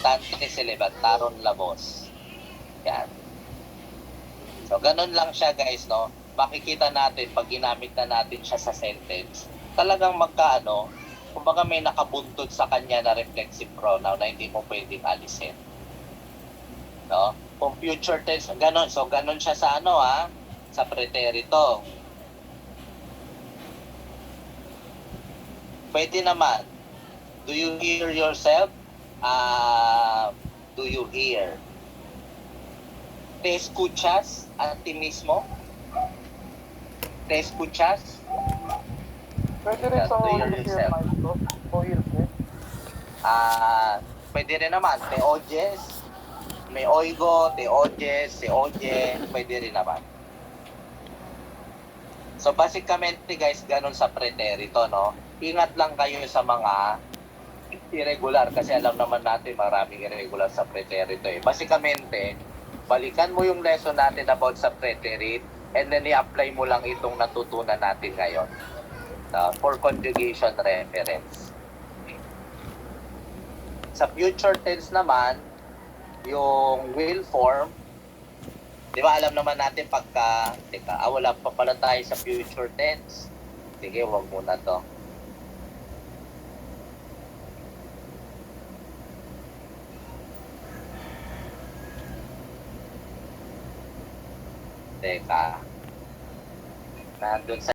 Bastante se levantaron la voz. Yan. So, ganun lang siya guys, no? Makikita natin, pag ginamit na natin siya sa sentence, talagang magkaano, kumbaga may nakabuntod sa kanya na reflexive pronoun na hindi mo pwedeng alisin. No? Kung future tense, ganun. So, ganun siya sa ano, sa preterito. Pwede naman, do you hear yourself? Do you hear? Te escuchas a ti mismo? Te escuchas? Pwede rin sa Do you hear hear yourself? mic ko. O hear me. Pwede rin naman, te oyes, me oigo, te oyes, se oye, pwede rin naman. So, basically guys, ganun sa preterito, no? Ingat lang kayo sa mga irregular kasi alam naman natin maraming irregular sa preterito eh. Basically, balikan mo yung lesson natin about sa preterit and then i-apply mo lang itong natutunan natin ngayon for conjugation reference. Sa future tense naman, yung will form, di ba alam naman natin pagka, wala pa pala tayo sa future tense. Sige, wag muna to. Teka. Nandun sa